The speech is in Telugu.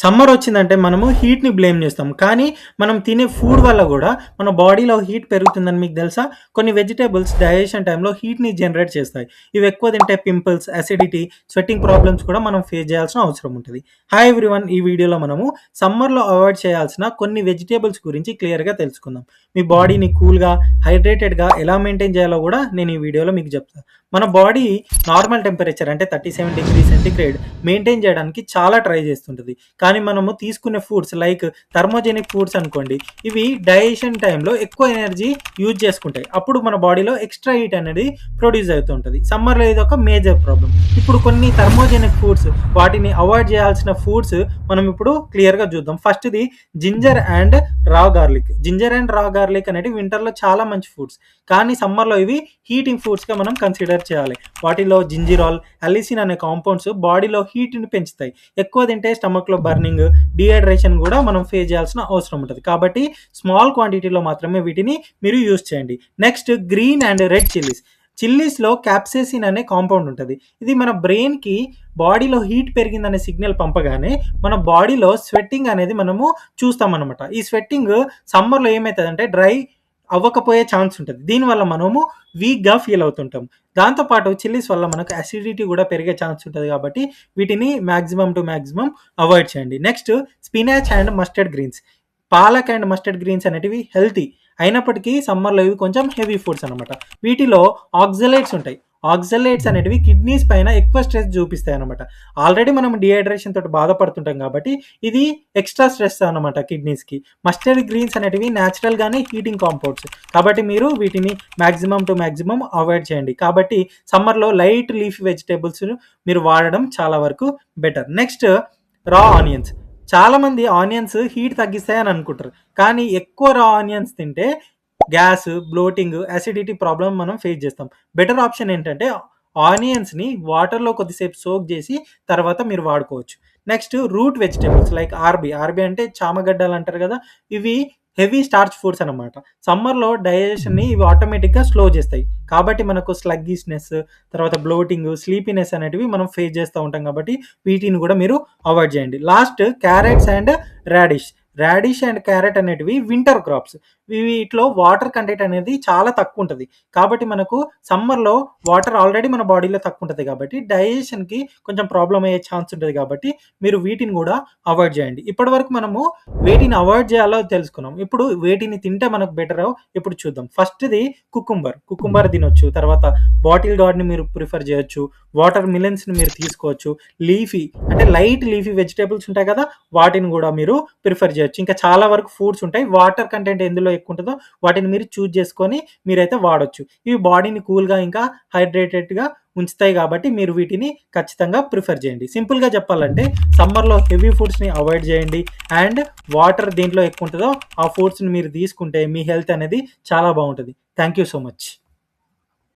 సమ్మర్ వచ్చిందంటే మనము హీట్‌ని బ్లేమ్ చేస్తాం. కానీ మనం తినే ఫుడ్ వల్ల గూడా మన బాడీలో హీట్ పెరుగుతుందని మీకు తెలుసా? కొన్ని వెజిటబుల్స్ డైజెషన్ టైమ్‌లో హీట్‌ని జనరేట్ చేస్తాయి. ఇవి ఎక్కువ తింటే పింపుల్స్, అసిడిటీ, స్వెట్టింగ్ ప్రాబ్లమ్స్ కూడా మనం ఫేస్ చేయాల్సిన అవసరం ఉంటది. Hi everyone! ఈ వీడియోలో మనము సమ్మర్‌లో అవాయిడ్ చేయాల్సిన కొన్ని వెజిటబుల్స్ గురించి క్లియర్‌గా తెలుసుకుందాం. మీ బాడీని కూల్‌గా, హైడ్రేటెడ్‌గా ఎలా మెయింటైన్ చేయాలో గూడా నేను ఈ వీడియోలో మీకు చెప్తా. మన బాడీ నార్మల్ టెంపరేచర్ అంటే 37 డిగ్రీ సెంటిగ్రేడ్ మెయింటైన్ చేయడానికి చాలా ట్రై చేస్తుంటది. కానీ మనము తీసుకునే ఫుడ్స్ లైక్ థర్మోజెనిక్ ఫుడ్స్ అనుకోండి, ఇవి డైజెషన్ టైంలో ఎక్కువ ఎనర్జీ యూజ్ చేసుకుంటాయి. అప్పుడు మన బాడీలో ఎక్స్ట్రా హీట్ అనేది ప్రొడ్యూస్ అవుతూ ఉంటుంది. సమ్మర్లో ఇది ఒక మేజర్ ప్రాబ్లం. ఇప్పుడు కొన్ని థర్మోజెనిక్ ఫుడ్స్, వాటిని అవాయిడ్ చేయాల్సిన ఫుడ్స్ మనం ఇప్పుడు క్లియర్గా చూద్దాం. ఫస్ట్ది జింజర్ అండ్ రా గార్లిక్. జింజర్ అండ్ రా గార్లిక్ అనేవి వింటర్లో చాలా మంచి ఫుడ్స్, కానీ సమ్మర్లో ఇవి హీటింగ్ ఫుడ్స్గా మనం కన్సిడర్ చేయాలి. వాటిలో జింజిరాల్, అలిసిన్ అనే కాంపౌండ్స్ బాడీలో హీట్ని పెంచుతాయి. ఎక్కువ తింటే స్టమక్లో బర్నింగ్, డీహైడ్రేషన్ కూడా మనం ఫేస్ చేయాల్సిన అవసరం ఉంటుంది. కాబట్టి స్మాల్ క్వాంటిటీలో మాత్రమే వీటిని మీరు యూజ్ చేయండి. Next green and red chillies. చిల్లీస్లో క్యాప్సేసిన్ అనే కాంపౌండ్ ఉంటుంది. ఇది మన బ్రెయిన్కి బాడీలో హీట్ పెరిగిందనే సిగ్నల్ పంపగానే మన బాడీలో స్వెట్టింగ్ అనేది మనము చూస్తామన్నమాట. ఈ స్వెట్టింగ్ సమ్మర్లో ఏమవుతుందంటే డ్రై అవ్వకపోయే ఛాన్స్ ఉంటుంది. దీనివల్ల మనము వీక్‌గా ఫీల్ అవుతుంటాం. దాంతోపాటు చిల్లీస్ వల్ల మనకు అసిడిటీ కూడా పెరిగే ఛాన్స్ ఉంటది కాబట్టి వీటిని మాక్సిమం టు మాక్సిమం అవాయిడ్ చేయండి. Next spinach and mustard greens. పాలక్ అండ్ మస్టర్డ్ గ్రీన్స్ అనేటివి హెల్తీ. అయినప్పటికీ సమ్మర్‌లో ఇవి కొంచెం హెవీ ఫుడ్స్ అనమాట. వీటిలో ఆక్సలేట్స్ ఉంటాయి. ఆక్సలేట్స్ అనేటివి కిడ్నీస్ పైన ఎక్కువ స్ట్రెస్ చూపిస్తాయన్నమాట. ఆల్రెడీ మనం డీహైడ్రేషన్ తోటి బాధపడుతుంటాం కాబట్టి ఇది ఎక్స్ట్రా స్ట్రెస్ అన్నమాట కిడ్నీస్‌కి. మస్టర్డ్ గ్రీన్స్ అనేటివి నేచురల్‌గానే హీటింగ్ కాంపౌండ్స్. కాబట్టి మీరు వీటిని మాక్సిమం టు మాక్సిమం అవాయిడ్ చేయండి. కాబట్టి సమ్మర్‌లో లైట్ లీఫీ వెజిటబుల్స్ మీరు వాడడం చాలా వరకు బెటర్. Next raw onions. చాలామంది ఆనియన్స్ హీట్ తగ్గిస్తాయని అనుకుంటారు. కానీ ఎక్కువ రా ఆనియన్స్ తింటే గ్యాస్, బ్లోటింగ్, అసిడిటీ ప్రాబ్లమ్ మనం ఫేస్ చేస్తాం. బెటర్ ఆప్షన్ ఏంటంటే ఆనియన్స్‌ని వాటర్‌లో కొద్దిసేపు సోక్ చేసి తర్వాత మీరు వాడుకోవచ్చు. నెక్స్ట్ రూట్ వెజిటబుల్స్ లైక్ ఆర్బీ అంటే చామగడ్డలు అంటారు కదా! ఇవి హెవీ స్టార్చ్ ఫుడ్స్ అనమాట. సమ్మర్‌లో డైజెషన్‌ని ఇవి ఆటోమేటిక్‌గా స్లో చేస్తాయి. కాబట్టి మనకు స్లగ్గిష్‌నెస్, తర్వాత బ్లోటింగ్, స్లీపీనెస్ అనేటివి మనం ఫేస్ చేస్తూ ఉంటాం కాబట్టి వీటిని కూడా మీరు అవాయిడ్ చేయండి. Last carrots and radish. Radish and carrot అనేటివి వింటర్ క్రాప్స్. వీటిలో వాటర్ కంటెంట్ అనేది చాలా తక్కువ ఉంటది. కాబట్టి మనకు సమ్మర్‌లో వాటర్ ఆల్రెడీ మన బాడీలో తక్కువ ఉంటది కాబట్టి డైజెషన్‌కి కొంచెం ప్రాబ్లమ్ అయ్యే ఛాన్స్ ఉంటది కాబట్టి మీరు వీటిని కూడా అవాయిడ్ చేయండి. ఇప్పటివరకు మనము వేటిని అవాయిడ్ చేయాలో తెలుసుకున్నాం. ఇప్పుడు వేటిని తింటే మనకు బెటరో ఇప్పుడు చూద్దాం. ఫస్ట్‌ది కుకుంబర్. కుకుంబర్ తినొచ్చు. తర్వాత బాటిల్ గార్డ్‌ని మీరు ప్రిఫర్ చేయొచ్చు. వాటర్ మిలన్స్‌ని మీరు తీసుకోవచ్చు. లీఫీ అంటే లైట్ లీఫీ వెజిటబుల్స్ ఉంటాయి కదా! వాటిని కూడా మీరు ప్రిఫర్ చేయొచ్చు. ఇంకా చాలా వరకు ఫుడ్స్ ఉంటాయి. వాటర్ కంటెంట్ ఎందులో ఎక్కువ ఉంటదో వాటిని మీరు చూజ్ చేసుకొని మీరైతే వాడొచ్చు. ఇవి బాడీని కూల్‌గా ఇంకా హైడ్రేటెడ్‌గా ఉంచుతాయి కాబట్టి మీరు వీటిని ఖచ్చితంగా ప్రిఫర్ చేయండి. సింపుల్‌గా చెప్పాలంటే సమ్మర్‌లో హెవీ ఫుడ్స్‌ని అవాయిడ్ చేయండి. అండ్ వాటర్ దేంట్లో ఎక్కువ ఉంటదో ఆ ఫుడ్స్‌ని మీరు తీసుకుంటే మీ హెల్త్ అనేది చాలా బాగుంటది. Thank you so much.